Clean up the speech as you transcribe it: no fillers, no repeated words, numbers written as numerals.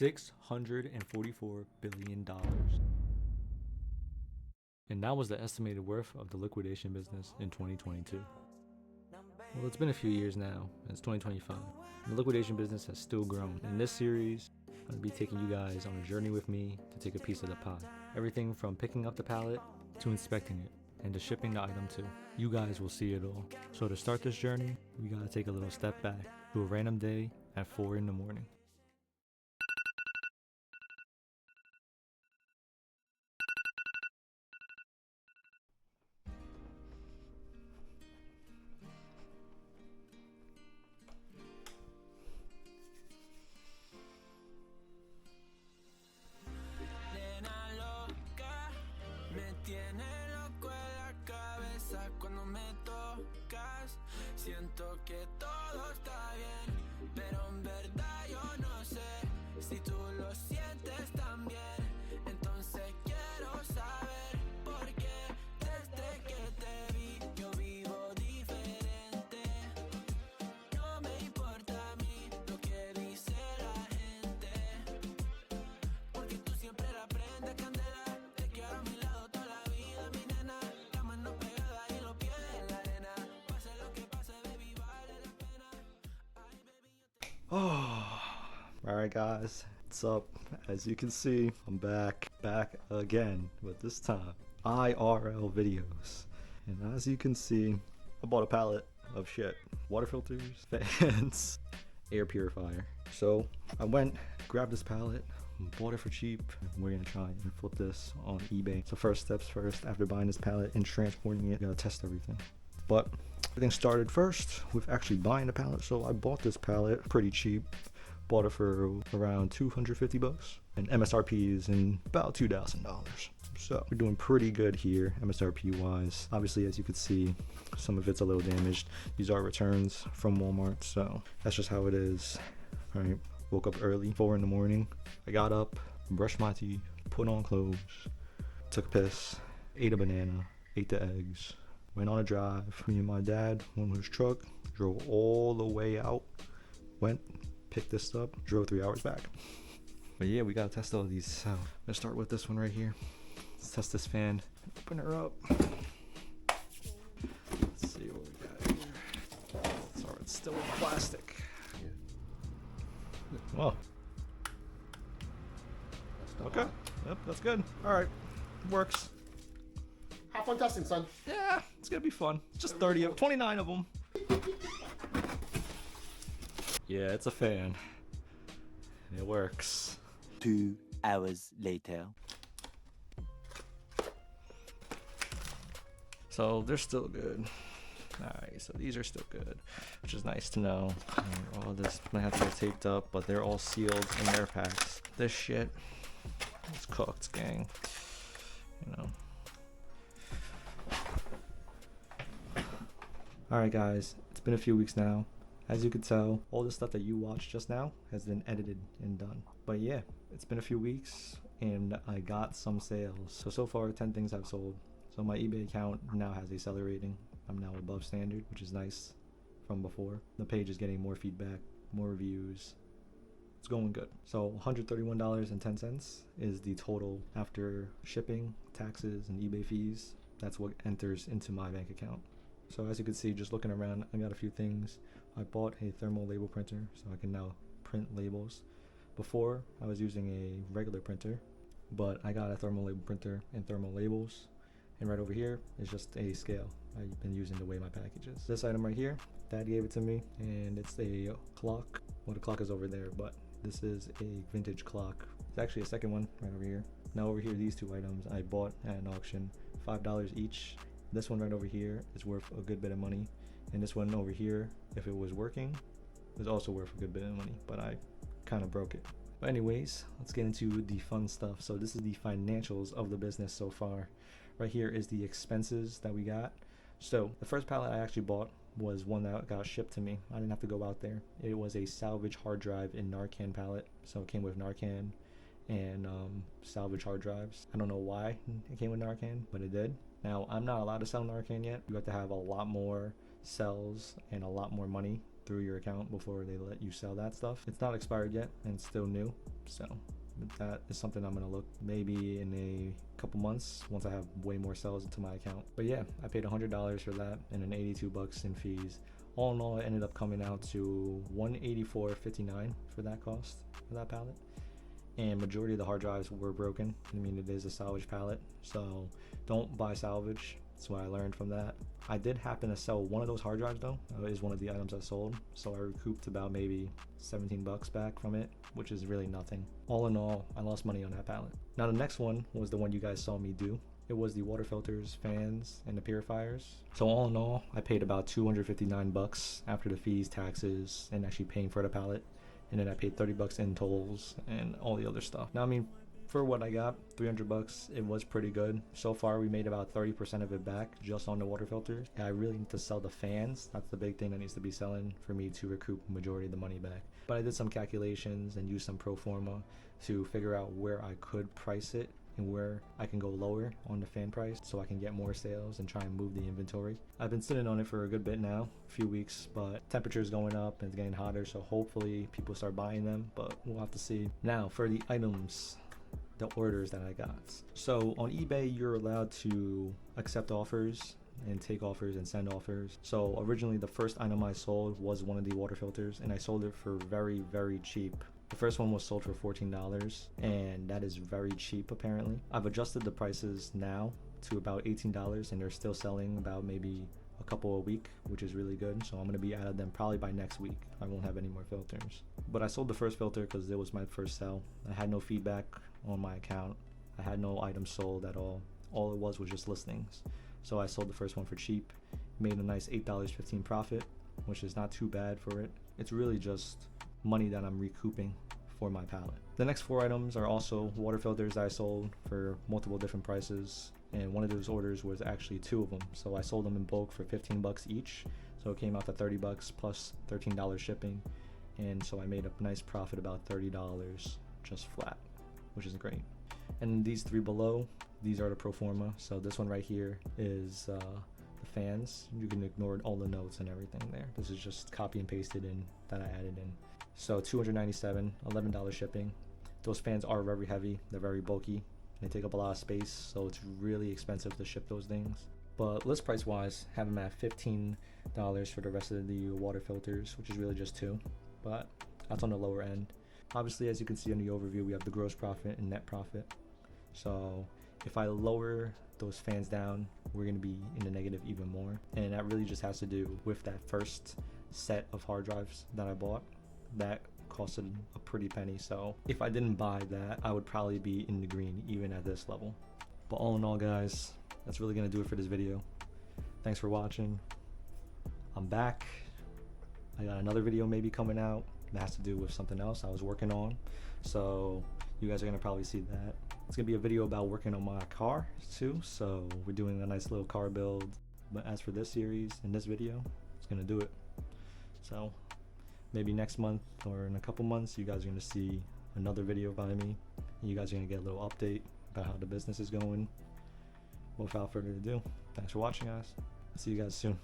$644 billion. And that was the estimated worth of the liquidation business in 2022. Well, it's been a few years now, and it's 2025. The liquidation business has still grown. In this series, I'll be taking you guys on a journey with me to take a piece of the pie. Everything from picking up the pallet to inspecting it and to shipping the item to. You guys will see it all. So to start this journey, we gotta take a little step back to a random day at 4 in the morning. Cuando me tocas, siento que todo está bien, pero en verdad yo no sé si tú lo sientes también. Entonces quiero saber por qué desde que te vi yo vivo diferente. No me importa a mí lo que dice la gente, porque tú siempre la prendes candela. Te quiero a mi lado toda la vida, mi nena. La mano pegada y los pies en la arena. Pase lo que pase, baby, vale la pena. Ay, baby, yo te... Alright guys, what's up? As you can see, I'm back again, but this time IRL videos. And as you can see, I bought a pallet of shit. Water filters, fans, air purifier. So I went, grabbed this pallet, bought it for cheap. We're gonna try and flip this on eBay. So first steps first, after buying this pallet and transporting it, gotta test everything. But everything started first with actually buying the pallet. So I bought this pallet pretty cheap. Bought it for around 250 bucks, and MSRP is in about $2,000. So we're doing pretty good here MSRP wise. Obviously, as you can see, some of it's a little damaged. These are returns from Walmart, so that's just how it is. All right, woke up early, 4 in the morning. I got up, brushed my teeth, put on clothes, took a piss, ate a banana, ate the eggs, went on a drive. Me and my dad went in his truck, drove all the way out, went, picked this up, drove 3 hours back. But yeah, we gotta test all of these. So I'm gonna start with this one right here. Let's test this fan. Open her up. Let's see what we got here. Sorry, it's still in plastic. Well. Okay. Yep, that's good. All right, works. Have fun testing, son. Yeah, it's gonna be fun. Just 29 of them. Yeah, it's a fan. It works. 2 hours later. So they're still good. Alright, so these are still good, which is nice to know. And all this might have to get taped up, but they're all sealed in their packs. This shit is cooked, gang. You know. Alright guys, it's been a few weeks now. As you can tell, all the stuff that you watched just now has been edited and done. But yeah, it's been a few weeks and I got some sales. So far 10 things I've sold. So my eBay account now has a seller rating. I'm now above standard, which is nice from before. The page is getting more feedback, more reviews. It's going good. So $131.10 is the total after shipping, taxes, and eBay fees. That's what enters into my bank account. So as you can see, just looking around, I got a few things. I bought a thermal label printer, so I can now print labels. Before, I was using a regular printer, but I got a thermal label printer and thermal labels. And right over here is just a scale I've been using to weigh my packages. This item right here, Dad gave it to me, and it's a clock. Well, the clock is over there, but this is a vintage clock. It's actually a second one right over here. Now over here, these 2 items I bought at an auction, $5 each. This one right over here is worth a good bit of money. And this one over here, if it was working, is also worth a good bit of money, but I kind of broke it. But anyways, let's get into the fun stuff. So this is the financials of the business so far. Right here is the expenses that we got. So the first pallet I actually bought was one that got shipped to me. I didn't have to go out there. It was a salvage hard drive in Narcan pallet. So it came with Narcan and salvage hard drives. I don't know why it came with Narcan, but it did. Now, I'm not allowed to sell Narcan yet. You have to have a lot more cells and a lot more money through your account before they let you sell that stuff. It's not expired yet and it's still new, so that is something I'm gonna look maybe in a couple months once I have way more sales into my account. But yeah, I paid $100 for that and then 82 bucks in fees. All in all, it ended up coming out to $184.59 for that cost for that pallet. And majority of the hard drives were broken. I mean, it is a salvage pallet, so don't buy salvage. That's what I learned from that. I did happen to sell one of those hard drives though. It is one of the items I sold, so I recouped about maybe 17 bucks back from it, which is really nothing. All in all, I lost money on that pallet. Now the next one was the one you guys saw me do. It was the water filters, fans, and the purifiers. So all in all, I paid about 259 bucks after the fees, taxes, and actually paying for the pallet. And then I paid 30 bucks in tolls and all the other stuff. Now, I mean, for what I got, 300 bucks, it was pretty good. So far, we made about 30% of it back just on the water filters. I really need to sell the fans. That's the big thing that needs to be selling for me to recoup the majority of the money back. But I did some calculations and used some pro forma to figure out where I could price it and where I can go lower on the fan price so I can get more sales and try and move the inventory. I've been sitting on it for a good bit now, a few weeks, but temperature's going up and it's getting hotter, so hopefully people start buying them, but we'll have to see. Now for the items, the orders that I got. So on eBay, you're allowed to accept offers and take offers and send offers. So originally the first item I sold was one of the water filters and I sold it for very, very cheap. The first one was sold for $14 and that is very cheap apparently. I've adjusted the prices now to about $18 and they're still selling about maybe a couple a week, which is really good. So I'm gonna be out of them probably by next week. I won't have any more filters. But I sold the first filter because it was my first sell. I had no feedback on my account. I had no items sold at all. All it was just listings. So I sold the first one for cheap, made a nice $8.15 profit, which is not too bad for it. It's really just money that I'm recouping for my pallet. The next 4 items are also water filters that I sold for multiple different prices, and one of those orders was actually 2 of them. So I sold them in bulk for 15 bucks each, so it came out to 30 bucks plus $13 shipping, and so I made a nice profit about $30 just flat, which is great. And these 3 below, these are the pro forma. So this one right here is the fans. You can ignore all the notes and everything there. This is just copy and pasted in that I added in. So $297, $11 shipping. Those fans are very heavy, they're very bulky, they take up a lot of space, so it's really expensive to ship those things. But list price wise, have them at $15 for the rest of the water filters, which is really just 2, but that's on the lower end. Obviously, as you can see in the overview, we have the gross profit and net profit. So if I lower those fans down, we're going to be in the negative even more, and that really just has to do with that first set of hard drives that I bought. That costed a pretty penny, so if I didn't buy that, I would probably be in the green even at this level. But all in all, guys, that's really gonna do it for this video. Thanks for watching. I'm back. I got another video maybe coming out that has to do with something else I was working on, so you guys are gonna probably see that. It's gonna be a video about working on my car too, so we're doing a nice little car build. But as for this series and this video, it's gonna do it. So maybe next month or in a couple months, you guys are going to see another video by me. You guys are going to get a little update about how the business is going. Without further ado, thanks for watching, guys. See you guys soon.